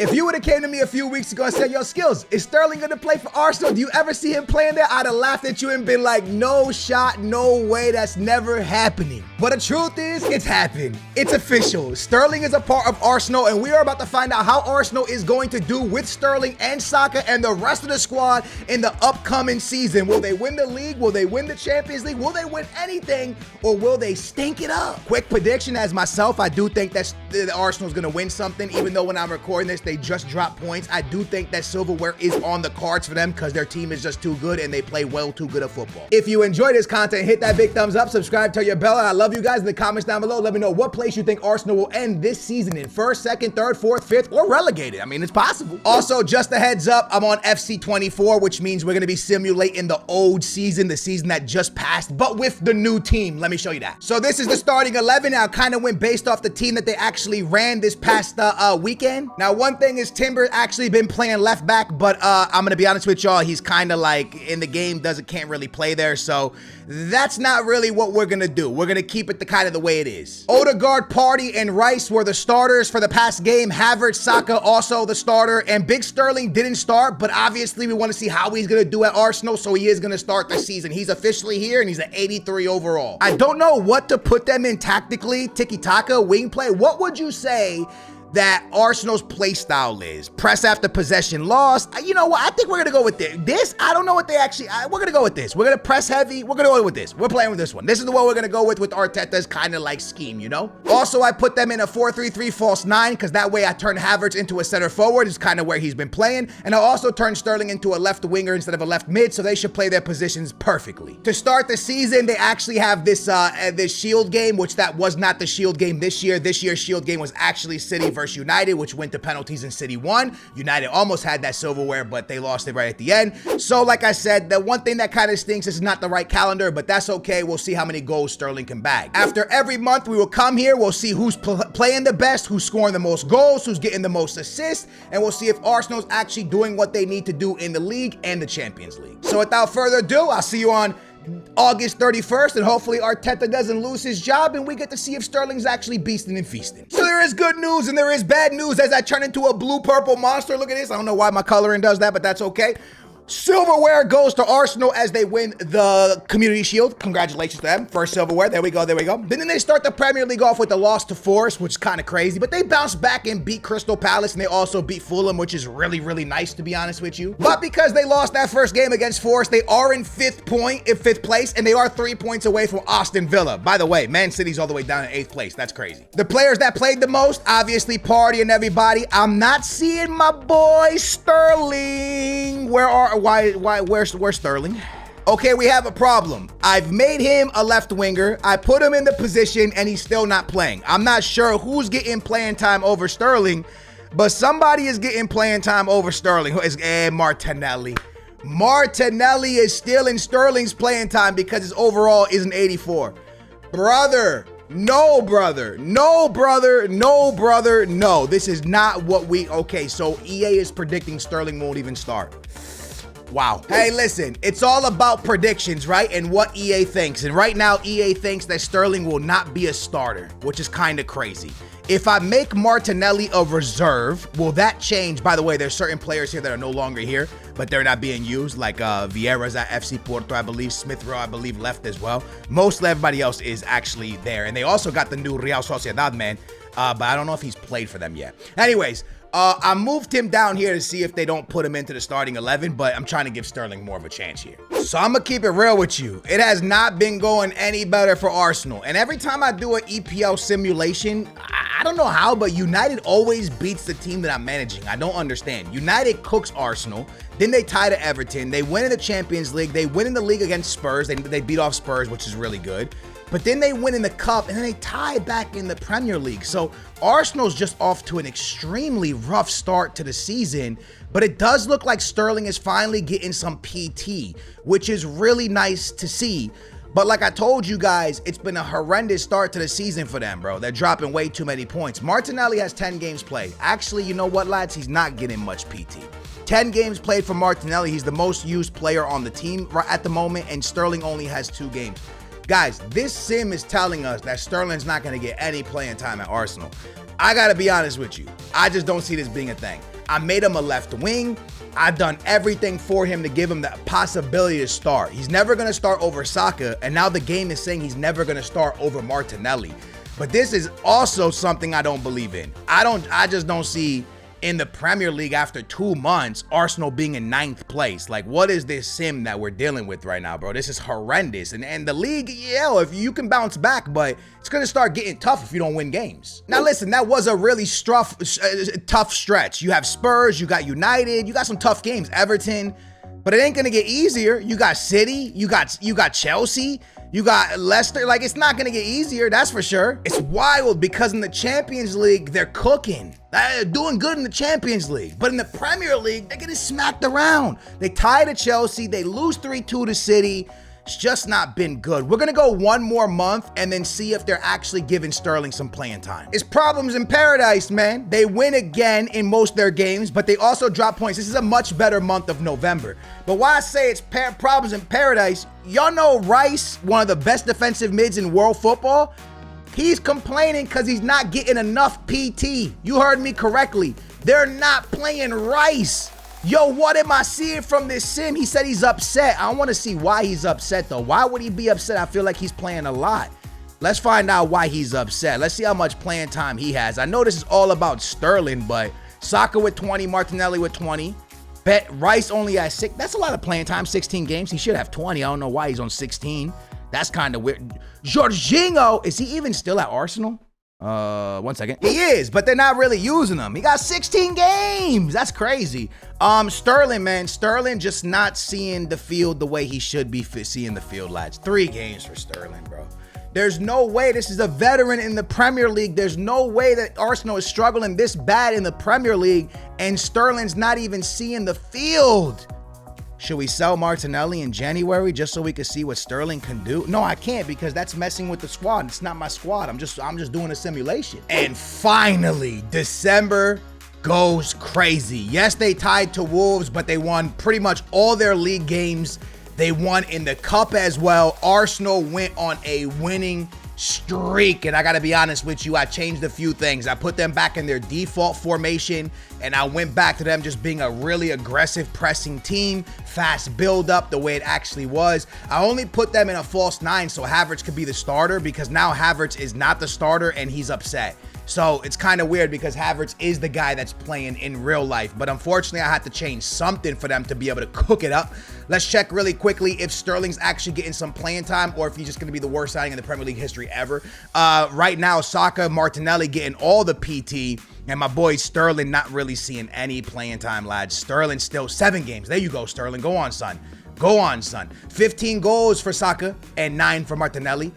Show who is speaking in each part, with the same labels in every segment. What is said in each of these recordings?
Speaker 1: If you would have came to me a few weeks ago and said, yo, Skills, is Sterling going to play for Arsenal? Do you ever see him playing there? I'd have laughed at you and been like, no shot, no way, that's never happening. But the truth is, it's happened. It's official. Sterling is a part of Arsenal, and we are about to find out how Arsenal is going to do with Sterling and Saka and the rest of the squad in the upcoming season. Will they win the league? Will they win the Champions League? Will they win anything? Or will they stink it up? Quick prediction as myself, I do think that Arsenal's going to win something, even though when I'm recording this, they just dropped points. I do think that silverware is on the cards for them because their team is just too good and they play well too good of football. If you enjoy this content, hit that big thumbs up, subscribe, turn your bell, and I love you guys. In the comments down below, let me know what place you think Arsenal will end this season in. First, second, third, fourth, fifth, or relegated. I mean, it's possible. Also, just a heads up, I'm on FC 24, which means we're going to be simulating the old season, the season that just passed, but with the new team. Let me show you that. So this is the starting 11. Now, I kind of went based off the team that they actually ran this past weekend. Now, one thing is Timber actually been playing left back, but I'm gonna be honest with y'all, he's kind of like in the game can't really play there, so that's not really what we're gonna do. We're gonna keep it the kind of the way it is. Odegaard, Partey, and Rice were the starters for the past game. Havertz, Saka also the starter, and Big Sterling didn't start, but obviously we want to see how he's gonna do at Arsenal, so he is gonna start the season. He's officially here, and he's at 83 overall. I don't know what to put them in tactically. Tiki-taka, wing play. What would you say that Arsenal's play style is? Press after possession lost. You know what? I think we're going to go with this. I don't know what they actually, we're going to go with this. We're going to press heavy. We're going to go with this. We're playing with this one. This is the one we're going to go with Arteta's kind of like scheme, you know? Also, I put them in a 4-3-3 false 9 because that way I turn Havertz into a center forward. Is kind of where he's been playing. And I also turn Sterling into a left winger instead of a left mid, so they should play their positions perfectly. To start the season, they actually have this Shield game, which that was not the Shield game this year. This year's Shield game was actually City versus United, which went to penalties and City won. United almost had that silverware, but they lost it right at the end. So like I said, the one thing that kind of stinks is not the right calendar, but that's okay. We'll see how many goals Sterling can bag. After every month, we will come here. We'll see who's playing the best, who's scoring the most goals, who's getting the most assists, and we'll see if Arsenal's actually doing what they need to do in the league and the Champions League. So without further ado, I'll see you on August 31st, and hopefully Arteta doesn't lose his job and we get to see if Sterling's actually beasting and feasting. So there is good news and there is bad news as I turn into a blue-purple monster. Look at this. I don't know why my coloring does that, but that's okay. Silverware goes to Arsenal as they win the Community Shield. Congratulations to them. First silverware. There we go. There we go. Then they start the Premier League off with the loss to Forest, which is kind of crazy. But they bounced back and beat Crystal Palace, and they also beat Fulham, which is really, really nice, to be honest with you. But because they lost that first game against Forest, they are in fifth place, and they are 3 points away from Aston Villa. By the way, Man City's all the way down in 8th place. That's crazy. The players that played the most, obviously Partey and everybody. I'm not seeing my boy Sterling. Where's Sterling? Okay, we have a problem. I've made him a left winger. I put him in the position and he's still not playing. I'm not sure who's getting playing time over Sterling, but somebody is getting playing time over Sterling. Who is Martinelli? Martinelli is still in Sterling's playing time because his overall is an 84. Brother. No, brother. No, brother. No, brother. No, this is not what okay, so EA is predicting Sterling won't even start. Wow. Hey, listen, it's all about predictions, right? And what EA thinks. And right now, EA thinks that Sterling will not be a starter, which is kind of crazy. If I make Martinelli a reserve, will that change? By the way, there's certain players here that are no longer here, but they're not being used, like Vieira's at FC Porto, I believe. Smith Rowe, I believe, left as well. Most everybody else is actually there. And they also got the new Real Sociedad man, but I don't know if he's played for them yet. Anyways, I moved him down here to see if they don't put him into the starting 11, but I'm trying to give Sterling more of a chance here. So I'm going to keep it real with you. It has not been going any better for Arsenal. And every time I do an EPL simulation, I don't know how, but United always beats the team that I'm managing. I don't understand. United cooks Arsenal. Then they tie to Everton. They win in the Champions League. They win in the league against Spurs. They beat off Spurs, which is really good. But then they win in the Cup, and then they tie back in the Premier League. So Arsenal's just off to an extremely rough start to the season, but it does look like Sterling is finally getting some PT, which is really nice to see. But like I told you guys, it's been a horrendous start to the season for them, bro. They're dropping way too many points. Martinelli has 10 games played. Actually, you know what, lads? He's not getting much PT. 10 games played for Martinelli. He's the most used player on the team at the moment, and Sterling only has 2 games. Guys, this sim is telling us that Sterling's not going to get any playing time at Arsenal. I gotta be honest with you. I just don't see this being a thing. I made him a left wing. I've done everything for him to give him the possibility to start. He's never gonna start over Saka, and now the game is saying he's never gonna start over Martinelli. But this is also something I don't believe in. I just don't see in the Premier League after 2 months, Arsenal being in 9th place. Like, what is this sim that we're dealing with right now, bro? This is horrendous. And the league, yeah, if you can bounce back, but it's going to start getting tough if you don't win games. Now, listen, that was a really tough stretch. You have Spurs, you got United, you got some tough games, Everton, but it ain't going to get easier. You got City, you got Chelsea, you got Leicester. Like, it's not going to get easier, that's for sure. It's wild because in the Champions League, they're cooking. They're doing good in the Champions League. But in the Premier League, they're getting smacked around. They tie to Chelsea. They lose 3-2 to City. It's just not been good. We're going to go 1 more month and then see if they're actually giving Sterling some playing time. It's problems in paradise, man. They win again in most of their games, but they also drop points. This is a much better month of November. But why I say it's problems in paradise, y'all know Rice, one of the best defensive mids in world football, he's complaining because he's not getting enough PT. You heard me correctly. They're not playing Rice. Yo, what am I seeing from this sim? He said he's upset. I want to see why he's upset, though. Why would he be upset? I feel like he's playing a lot. Let's find out why he's upset. Let's see how much playing time he has. I know this is all about Sterling, but Saka with 20, Martinelli with 20. Bet Rice only has 6. That's a lot of playing time, 16 games. He should have 20. I don't know why he's on 16. That's kind of weird. Jorginho, is he even still at Arsenal? 1 second. He is, but they're not really using him. He got 16 games. That's crazy. Sterling, man. Sterling just not seeing the field the way he should be seeing the field, lads. 3 games for Sterling, bro. There's no way. This is a veteran in the Premier League. There's no way that Arsenal is struggling this bad in the Premier League and Sterling's not even seeing the field. Should we sell Martinelli in January just so we can see what Sterling can do? No, I can't because that's messing with the squad. It's not my squad. I'm just doing a simulation. And finally, December goes crazy. Yes, they tied to Wolves, but they won pretty much all their league games. They won in the cup as well. Arsenal went on a winning streak, and I gotta be honest with you, I changed a few things. I put them back in their default formation, and I went back to them just being a really aggressive pressing team, fast build up the way it actually was. I only put them in a false 9 so Havertz could be the starter, because now Havertz is not the starter and he's upset. So it's kind of weird because Havertz is the guy that's playing in real life. But unfortunately, I had to change something for them to be able to cook it up. Let's check really quickly if Sterling's actually getting some playing time or if he's just going to be the worst signing in the Premier League history ever. Right now, Saka, Martinelli getting all the PT. And my boy Sterling not really seeing any playing time, lads. Sterling still 7 games. There you go, Sterling. Go on, son. Go on, son. 15 goals for Saka and 9 for Martinelli.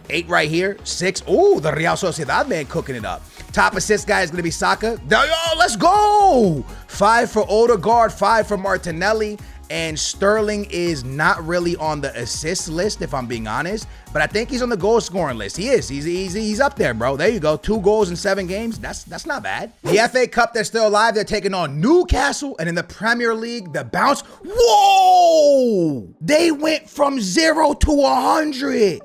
Speaker 1: 8 right here, 6. Ooh, the Real Sociedad man cooking it up. Top assist guy is going to be Saka. Yo, let's go. 5 for Odegaard, 5 for Martinelli. And Sterling is not really on the assist list, if I'm being honest. But I think he's on the goal scoring list. He is. He's up there, bro. There you go. 2 goals in 7 games. That's not bad. The FA Cup, they're still alive. They're taking on Newcastle. And in the Premier League, the bounce. Whoa! They went from 0 to 100.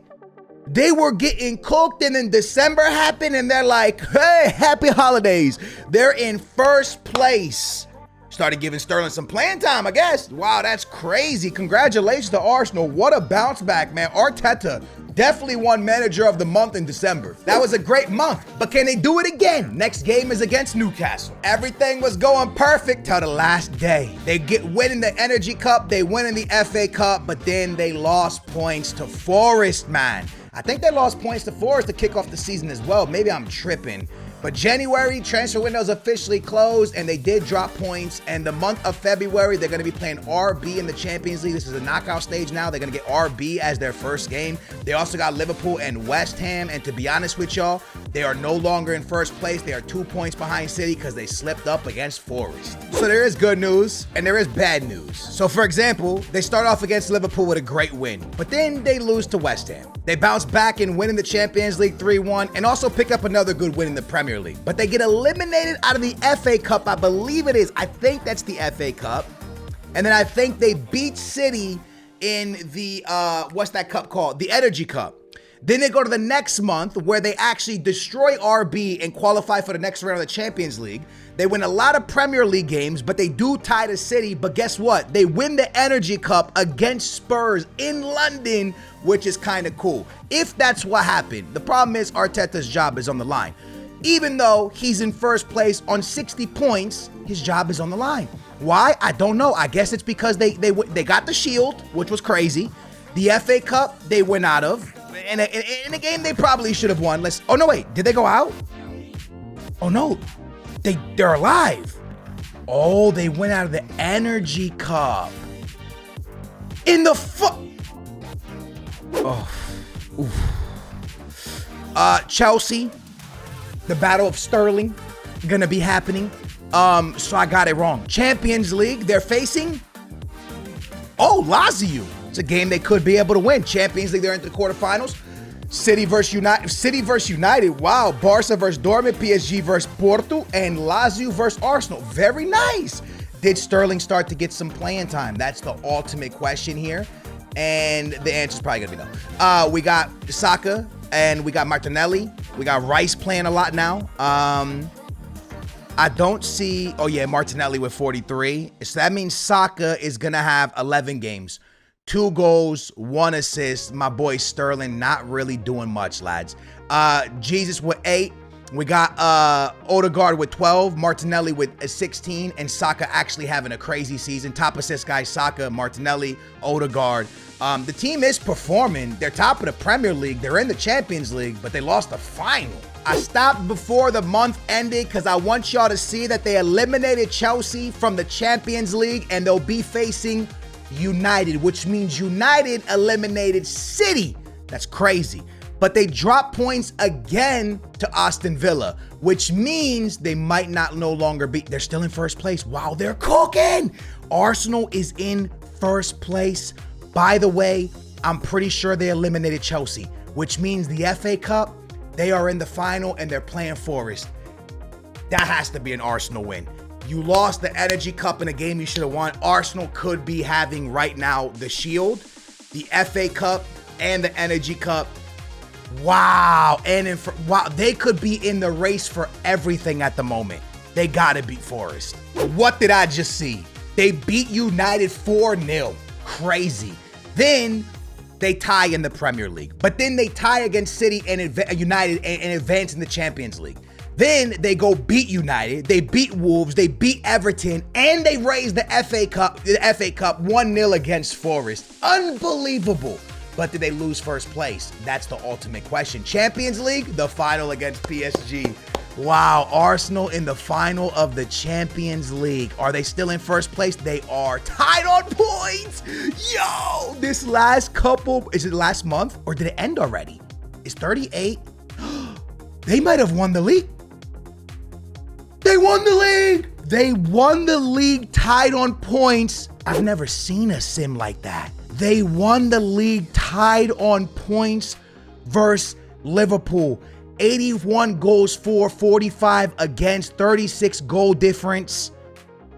Speaker 1: They were getting cooked, and then December happened, and they're like, hey, happy holidays. They're in first place. Started giving Sterling some playing time, I guess. Wow, that's crazy. Congratulations to Arsenal. What a bounce back, man. Arteta definitely won Manager of the Month in December. That was a great month, but can they do it again? Next game is against Newcastle. Everything was going perfect till the last day. They winning the Energy Cup, they winning the FA Cup, but then they lost points to Forest, man. I think they lost points to Forest to kick off the season as well. Maybe I'm tripping. But January, transfer window's officially closed, and they did drop points. And the month of February, they're going to be playing RB in the Champions League. This is a knockout stage now. They're going to get RB as their first game. They also got Liverpool and West Ham. And to be honest with y'all, they are no longer in first place. They are 2 points behind City because they slipped up against Forest. So there is good news, and there is bad news. So for example, they start off against Liverpool with a great win, but then they lose to West Ham. They bounce back and win in the Champions League 3-1, and also pick up another good win in the Premier League. But they get eliminated out of the FA Cup, I believe it is. I think that's the FA Cup. And then I think they beat City in the, what's that cup called? The Energy Cup. Then they go to the next month where they actually destroy RB and qualify for the next round of the Champions League. They win a lot of Premier League games, but they do tie to City. But guess what? They win the Energy Cup against Spurs in London, which is kind of cool. If that's what happened, the problem is Arteta's job is on the line. Even though he's in first place on 60 points, his job is on the line. Why? I don't know. I guess it's because they got the Shield, which was crazy. The FA Cup, they went out of. In a game they probably should have won. Oh, no, wait. Did they go out? Oh, no. They're alive. Oh, they went out of the Energy Cup. In the Chelsea, the Battle of Sterling, gonna be happening. So I got it wrong. Champions League, they're facing Lazio. It's a game they could be able to win. Champions League, they're into the quarterfinals. City versus United. Wow. Barca versus Dortmund, PSG versus Porto, and Lazio versus Arsenal. Very nice. Did Sterling start to get some playing time? That's the ultimate question here. And the answer's probably gonna be no. We got Saka and we got Martinelli. We got Rice playing a lot now. I don't see, Martinelli with 43. So that means Saka is gonna have 11 games. 2 goals, 1 assist. My boy Sterling not really doing much, lads. Jesus with 8. We got Odegaard with 12, Martinelli with 16, and Saka actually having a crazy season. Top assist guys, Saka, Martinelli, Odegaard. The team is performing. They're top of the Premier League. They're in the Champions League, but they lost the final. I stopped before the month ended because I want y'all to see that they eliminated Chelsea from the Champions League, and they'll be facing United, which means United eliminated City. That's crazy. But they dropped points again to Aston Villa, which means they might not no longer be. They're still in first place. Wow, they're cooking. Arsenal is in first place. By the way, I'm pretty sure they eliminated Chelsea, which means the FA Cup, they are in the final and they're playing Forest. That has to be an Arsenal win. You lost the Energy Cup in a game you should have won. Arsenal could be having right now the Shield, the FA Cup, and the Energy Cup. Wow. Wow, they could be in the race for everything at the moment. They gotta beat Forest. What did I just see? They beat United 4-0. Crazy. Then they tie in the Premier League. But then they tie against City and United and advance in the Champions League. Then they go beat United, they beat Wolves, they beat Everton, and they raise the FA Cup 1-0 against Forest. Unbelievable. But did they lose first place? That's the ultimate question. Champions League, the final against PSG. Wow, Arsenal in the final of the Champions League. Are they still in first place? They are tied on points. Yo, this last couple, is it last month or did it end already? It's 38. They might have won the league. They won the league. They won the league tied on points. I've never seen a sim like that. They won the league tied on points versus Liverpool. 81 goals for, 45 against, 36 goal difference.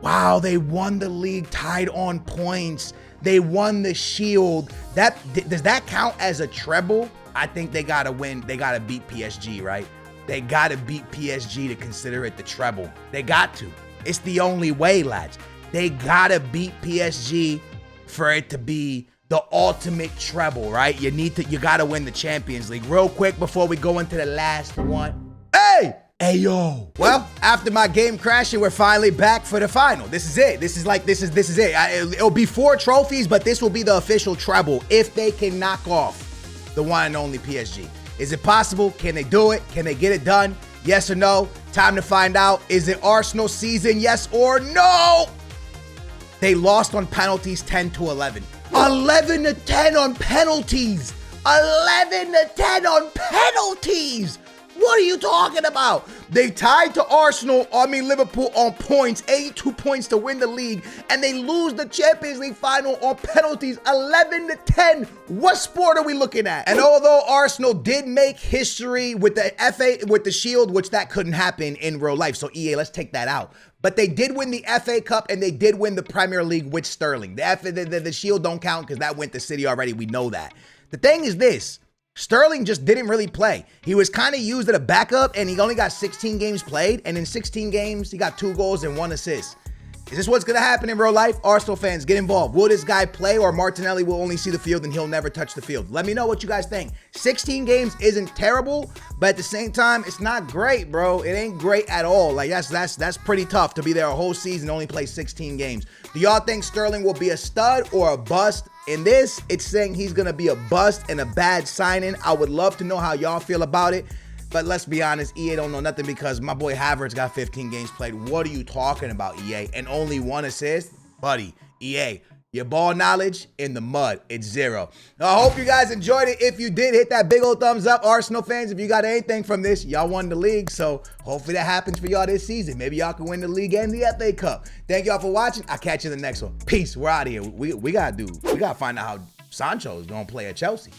Speaker 1: Wow, they won the league tied on points. They won the Shield. Does that count as a treble? I think they gotta win. They gotta beat PSG, right? They gotta beat PSG to consider it the treble. They got to. It's the only way, lads. They gotta beat PSG for it to be the ultimate treble, right? You gotta win the Champions League. Real quick before we go into the last one. Hey, yo. Well, after my game crashing, we're finally back for the final. This is it. This is it. It'll be 4 trophies, but this will be the official treble if they can knock off the one and only PSG. Is it possible? Can they do it? Can they get it done? Yes or no? Time to find out. Is it Arsenal season? Yes or no? They lost on penalties 10-11. 11-10 on penalties. 11-10 on penalties. What are you talking about? They tied to Liverpool on points, 82 points to win the league, and they lose the Champions League final on penalties, 11-10. What sport are we looking at? And although Arsenal did make history with the Shield, which that couldn't happen in real life, so EA, let's take that out. But they did win the FA Cup and they did win the Premier League with Sterling. The Shield don't count because that went to City already. We know that. The thing is this. Sterling just didn't really play. He was kind of used as a backup, and he only got 16 games played, and in 16 games, he got 2 goals and 1 assist. Is this what's going to happen in real life? Arsenal fans, get involved. Will this guy play, or Martinelli will only see the field and he'll never touch the field? Let me know what you guys think. 16 games isn't terrible, but at the same time, it's not great, bro. It ain't great at all. Like, that's pretty tough to be there a whole season and only play 16 games. Do y'all think Sterling will be a stud or a bust? In this, it's saying he's going to be a bust and a bad signing. I would love to know how y'all feel about it. But let's be honest, EA don't know nothing because my boy Havertz got 15 games played. What are you talking about, EA? And only 1 assist? Buddy, EA, your ball knowledge in the mud. It's 0. I hope you guys enjoyed it. If you did, hit that big old thumbs up. Arsenal fans, if you got anything from this, y'all won the league. So hopefully that happens for y'all this season. Maybe y'all can win the league and the FA Cup. Thank y'all for watching. I'll catch you in the next one. Peace. We're out of here. We gotta find out how Sancho is gonna play at Chelsea.